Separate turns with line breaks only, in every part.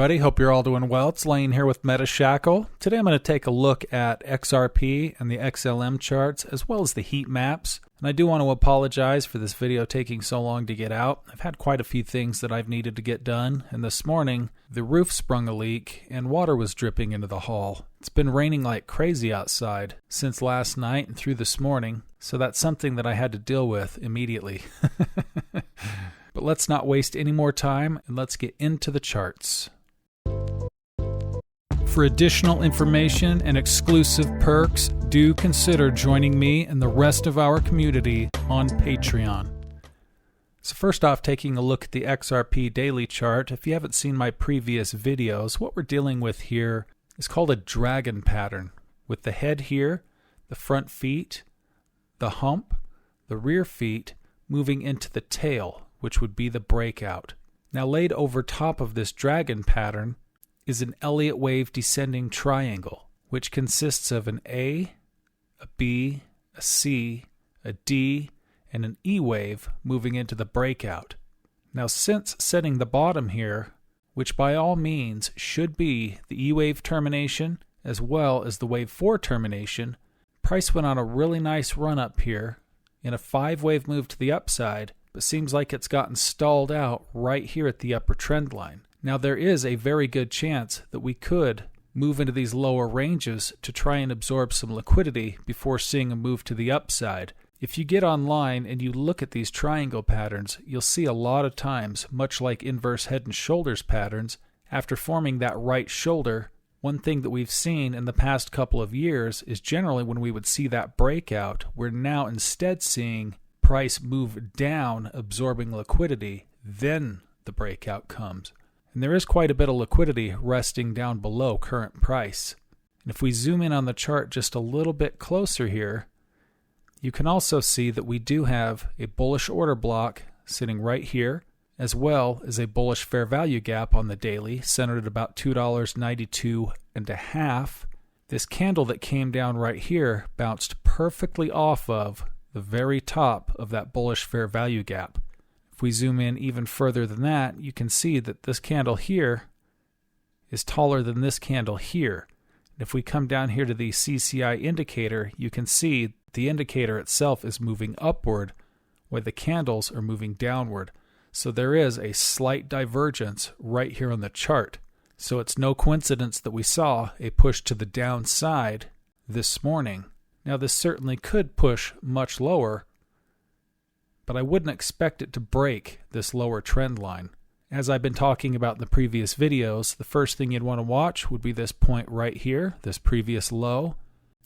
everybody. Hope you're all doing well. It's Lane here with MetaShackle. Today I'm going to take a look at XRP and the XLM charts as well as the heat maps. And I do want to apologize for this video taking so long to get out. I've had quite a few things that I've needed to get done, and this morning the roof sprung a leak and water was dripping into the hall. It's been raining like crazy outside since last night and through this morning, so that's something that I had to deal with immediately. But let's not waste any more time and let's get into the charts. For additional information and exclusive perks, do consider joining me and the rest of our community on Patreon. So first off, taking a look at the XRP Daily Chart. If you haven't seen my previous videos, what we're dealing with here is called a dragon pattern, with the head here, the front feet, the hump, the rear feet moving into the tail, which would be the breakout. Now laid over top of this dragon pattern is an Elliott Wave descending triangle, which consists of an A, a B, a C, a D, and an E wave moving into the breakout. Now since setting the bottom here, which by all means should be the E wave termination as well as the wave 4 termination, price went on a really nice run up here in a 5-wave move to the upside, but seems like it's gotten stalled out right here at the upper trend line. Now there is a very good chance that we could move into these lower ranges to try and absorb some liquidity before seeing a move to the upside. If you get online and you look at these triangle patterns, you'll see a lot of times, much like inverse head and shoulders patterns, after forming that right shoulder, one thing that we've seen in the past couple of years is generally when we would see that breakout, we're now instead seeing price move down, absorbing liquidity, then the breakout comes. And there is quite a bit of liquidity resting down below current price. And if we zoom in on the chart just a little bit closer here, you can also see that we do have a bullish order block sitting right here, as well as a bullish fair value gap on the daily, centered at about $2.92.5. This candle that came down right here bounced perfectly off of the very top of that bullish fair value gap. If we zoom in even further than that, you can see that this candle here is taller than this candle here. And if we come down here to the CCI indicator, you can see the indicator itself is moving upward while the candles are moving downward. So there is a slight divergence right here on the chart. So it's no coincidence that we saw a push to the downside this morning. Now this certainly could push much lower, but I wouldn't expect it to break this lower trend line. As I've been talking about in the previous videos, the first thing you'd want to watch would be this point right here, this previous low.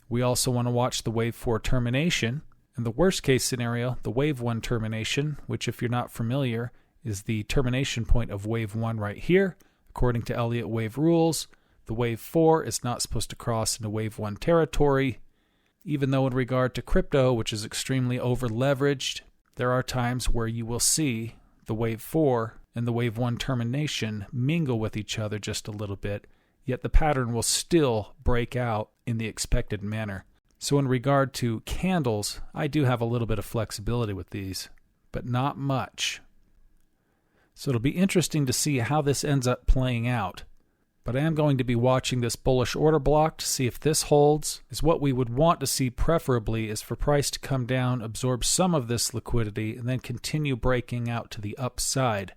We also want to watch the wave 4 termination, and the worst case scenario, the wave 1 termination, which if you're not familiar, is the termination point of wave 1 right here. According to Elliott Wave rules, the wave 4 is not supposed to cross into wave 1 territory, even though in regard to crypto, which is extremely over-leveraged, there are times where you will see the wave 4 and the wave 1 termination mingle with each other just a little bit, yet the pattern will still break out in the expected manner. So in regard to candles, I do have a little bit of flexibility with these, but not much. So it'll be interesting to see how this ends up playing out. But I am going to be watching this bullish order block to see if this holds. Is what we would want to see preferably is for price to come down, absorb some of this liquidity, and then continue breaking out to the upside,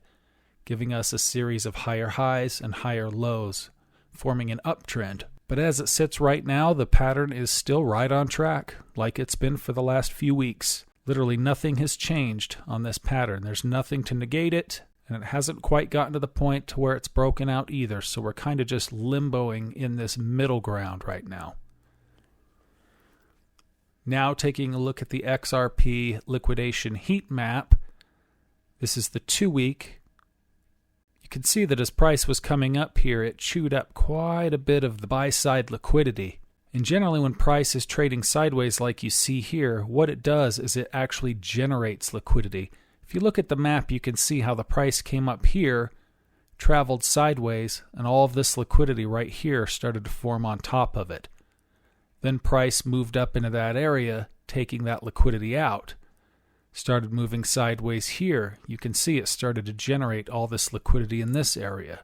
giving us a series of higher highs and higher lows, forming an uptrend. But as it sits right now, the pattern is still right on track, like it's been for the last few weeks. Literally nothing has changed on this pattern. There's nothing to negate it. And it hasn't quite gotten to the point to where it's broken out either, so we're kind of just limboing in this middle ground right now. Now taking a look at the XRP liquidation heat map. This is the 2-week. You can see that as price was coming up here, it chewed up quite a bit of the buy-side liquidity. And generally when price is trading sideways like you see here, what it does is it actually generates liquidity. If you look at the map, you can see how the price came up here, traveled sideways, and all of this liquidity right here started to form on top of it. Then price moved up into that area, taking that liquidity out. Started moving sideways here. You can see it started to generate all this liquidity in this area.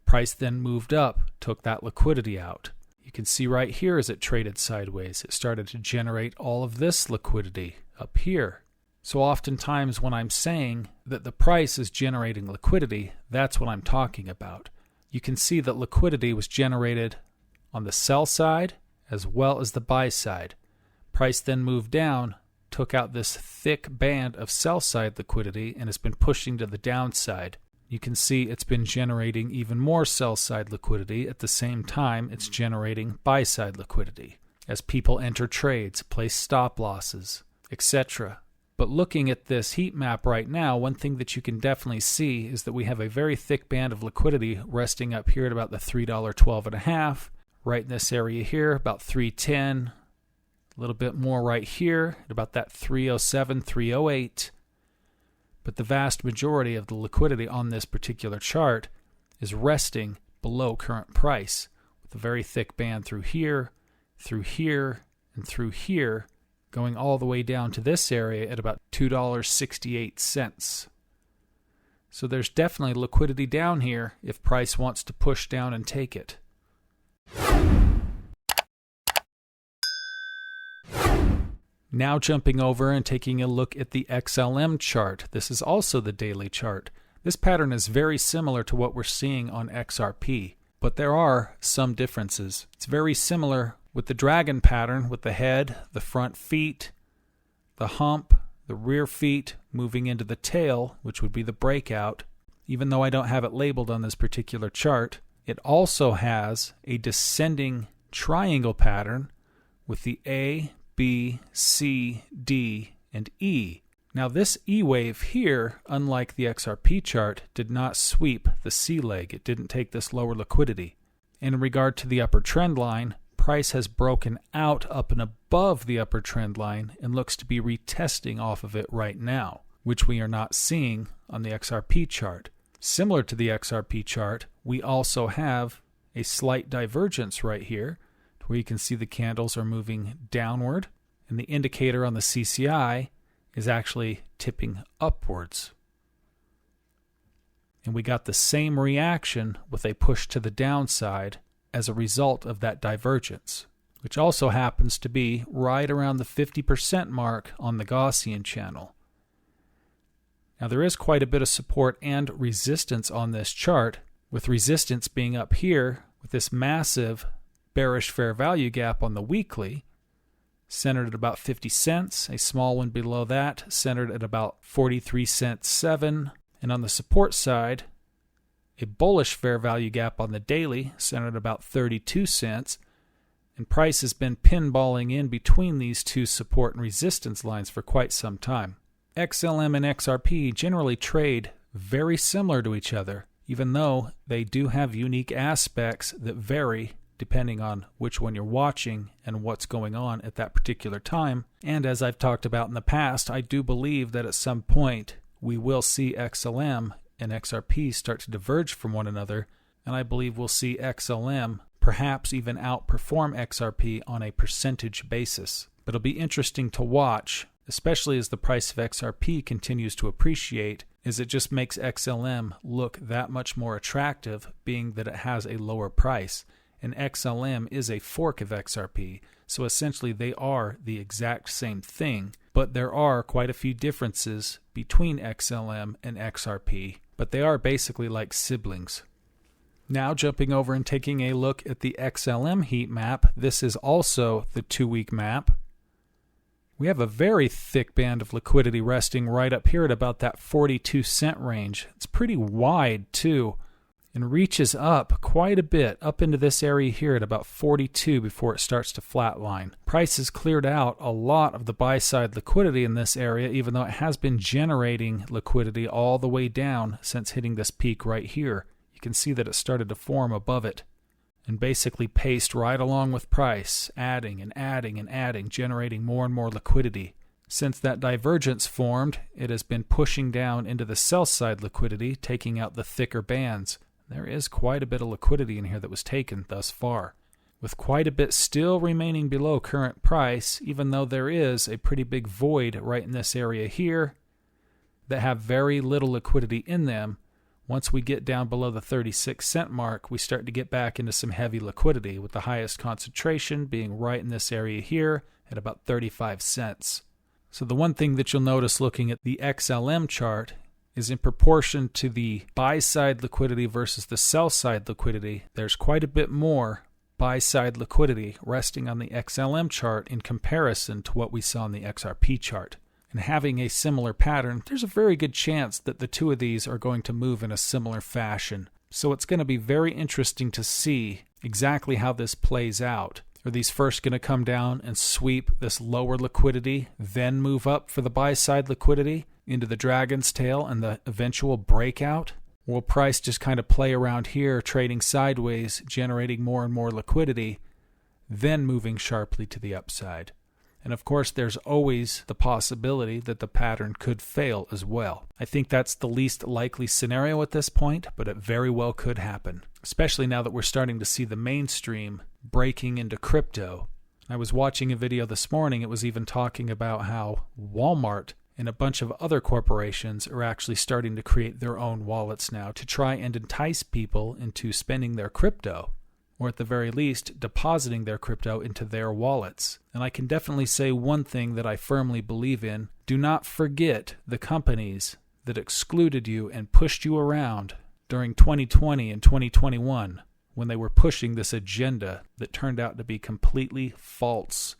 Price then moved up, took that liquidity out. You can see right here as it traded sideways, it started to generate all of this liquidity up here. So oftentimes when I'm saying that the price is generating liquidity, that's what I'm talking about. You can see that liquidity was generated on the sell side as well as the buy side. Price then moved down, took out this thick band of sell side liquidity, and has been pushing to the downside. You can see it's been generating even more sell side liquidity at the same time it's generating buy side liquidity as people enter trades, place stop losses, etc. But looking at this heat map right now, one thing that you can definitely see is that we have a very thick band of liquidity resting up here at about the $3.12.5, right in this area here, about $3.10, a little bit more right here at about that $3.07, $3.08. But the vast majority of the liquidity on this particular chart is resting below current price, with a very thick band through here, and through here, going all the way down to this area at about $2.68. So there's definitely liquidity down here if price wants to push down and take it. Now jumping over and taking a look at the XLM chart. This is also the daily chart. This pattern is very similar to what we're seeing on XRP, but there are some differences. It's very similar with the dragon pattern with the head, the front feet, the hump, the rear feet moving into the tail, which would be the breakout. Even though I don't have it labeled on this particular chart, it also has a descending triangle pattern with the A, B, C, D, and E. Now this E wave here, unlike the XRP chart, did not sweep the C leg. It didn't take this lower liquidity. And in regard to the upper trend line, price has broken out up and above the upper trend line and looks to be retesting off of it right now, which we are not seeing on the XRP chart. Similar to the XRP chart, we also have a slight divergence right here, where you can see the candles are moving downward, and the indicator on the CCI is actually tipping upwards. And we got the same reaction with a push to the downside as a result of that divergence, which also happens to be right around the 50% mark on the Gaussian channel. Now there is quite a bit of support and resistance on this chart, with resistance being up here with this massive bearish fair value gap on the weekly, centered at about 50 cents, a small one below that, centered at about 43 cents 7, and on the support side, a bullish fair value gap on the daily, centered at about 32 cents, and price has been pinballing in between these two support and resistance lines for quite some time. XLM and XRP generally trade very similar to each other, even though they do have unique aspects that vary depending on which one you're watching and what's going on at that particular time. And as I've talked about in the past, I do believe that at some point we will see XLM and XRP start to diverge from one another, and I believe we'll see XLM perhaps even outperform XRP on a percentage basis. But it'll be interesting to watch, especially as the price of XRP continues to appreciate, as it just makes XLM look that much more attractive, being that it has a lower price. And XLM is a fork of XRP, so essentially they are the exact same thing, but there are quite a few differences between XLM and XRP, but they are basically like siblings. Now jumping over and taking a look at the XLM heat map. This is also the 2-week map. We have a very thick band of liquidity resting right up here at about that 42 cent range. It's pretty wide too, and reaches up quite a bit up into this area here at about 42 before it starts to flatline. Price has cleared out a lot of the buy side liquidity in this area, even though it has been generating liquidity all the way down since hitting this peak right here. You can see that it started to form above it and basically paced right along with price, adding and adding and adding, generating more and more liquidity. Since that divergence formed, it has been pushing down into the sell side liquidity, taking out the thicker bands. There is quite a bit of liquidity in here that was taken thus far, with quite a bit still remaining below current price, even though there is a pretty big void right in this area here that have very little liquidity in them, Once we get down below the 36-cent mark, we start to get back into some heavy liquidity, with the highest concentration being right in this area here at about 35 cents. So the one thing that you'll notice looking at the XLM chart is in proportion to the buy-side liquidity versus the sell-side liquidity, there's quite a bit more buy-side liquidity resting on the XLM chart in comparison to what we saw in the XRP chart. And having a similar pattern, there's a very good chance that the two of these are going to move in a similar fashion. So it's going to be very interesting to see exactly how this plays out. Are these first going to come down and sweep this lower liquidity, then move up for the buy-side liquidity into the dragon's tail and the eventual breakout? Will price just kind of play around here, trading sideways, generating more and more liquidity, then moving sharply to the upside? And of course, there's always the possibility that the pattern could fail as well. I think that's the least likely scenario at this point, but it very well could happen, especially now that we're starting to see the mainstream breaking into crypto. I was watching a video this morning. It was even talking about how Walmart and a bunch of other corporations are actually starting to create their own wallets now to try and entice people into spending their crypto, or at the very least, depositing their crypto into their wallets. And I can definitely say one thing that I firmly believe in: do not forget the companies that excluded you and pushed you around during 2020 and 2021 when they were pushing this agenda that turned out to be completely false.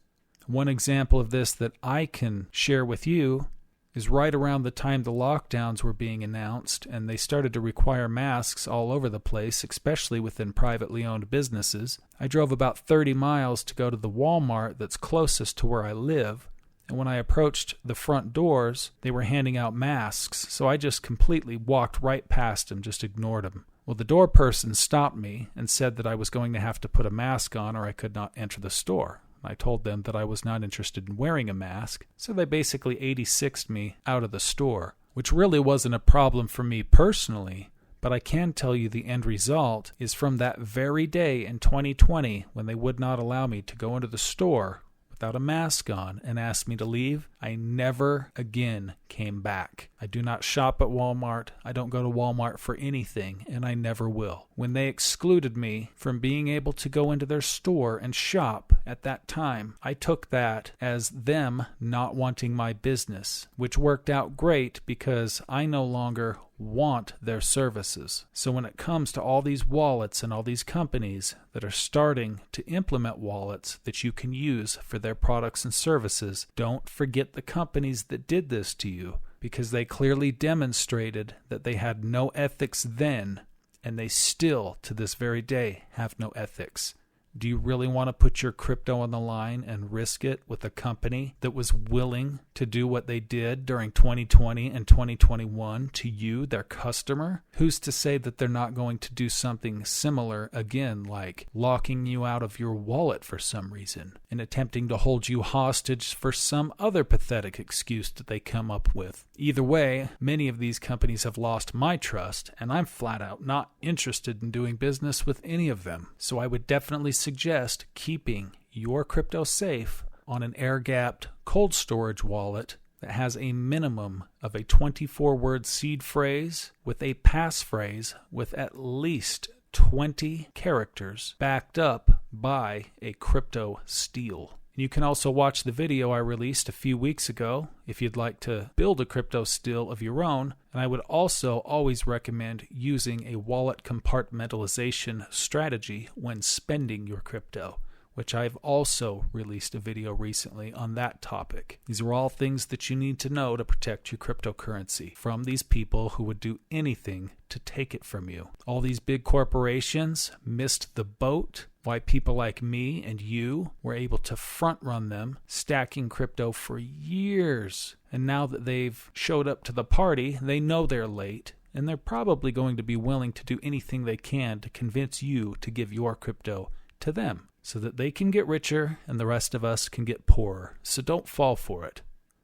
One example of this that I can share with you is right around the time the lockdowns were being announced and they started to require masks all over the place, especially within privately owned businesses. I drove about 30 miles to go to the Walmart that's closest to where I live, and when I approached the front doors, they were handing out masks, so I just completely walked right past them, just ignored them. Well, the door person stopped me and said that I was going to have to put a mask on or I could not enter the store. I told them that I was not interested in wearing a mask, so they basically 86'd me out of the store, which really wasn't a problem for me personally, but I can tell you the end result is from that very day in 2020 when they would not allow me to go into the store without a mask on and asked me to leave, I never again came back. I do not shop at Walmart. I don't go to Walmart for anything, and I never will. When they excluded me from being able to go into their store and shop at that time, I took that as them not wanting my business, which worked out great because I no longer want their services. So when it comes to all these wallets and all these companies that are starting to implement wallets that you can use for their products and services, don't forget the companies that did this to you, because they clearly demonstrated that they had no ethics then, and they still, to this very day, have no ethics. Do you really want to put your crypto on the line and risk it with a company that was willing to do what they did during 2020 and 2021 to you, their customer? Who's to say that they're not going to do something similar again, like locking you out of your wallet for some reason and attempting to hold you hostage for some other pathetic excuse that they come up with? Either way, many of these companies have lost my trust, and I'm flat out not interested in doing business with any of them. So I would definitely suggest keeping your crypto safe on an air-gapped cold storage wallet that has a minimum of a 24-word seed phrase with a passphrase with at least 20 characters backed up by a crypto steal. You can also watch the video I released a few weeks ago if you'd like to build a crypto steal of your own. And I would also always recommend using a wallet compartmentalization strategy when spending your crypto, which I've also released a video recently on that topic. These are all things that you need to know to protect your cryptocurrency from these people who would do anything to take it from you. All these big corporations missed the boat. Why people like me and you were able to front run them, stacking crypto for years. And now that they've showed up to the party, they know they're late, and they're probably going to be willing to do anything they can to convince you to give your crypto to them so that they can get richer and the rest of us can get poorer. So don't fall for it.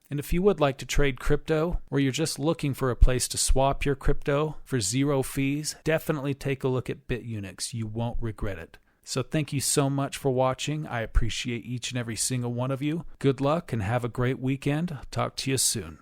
And if you would like to trade crypto, or you're just looking for a place to swap your crypto for zero fees, definitely take a look at BitUnix. You won't regret it. So thank you so much for watching. I appreciate each and every single one of you. Good luck and have a great weekend. Talk to you soon.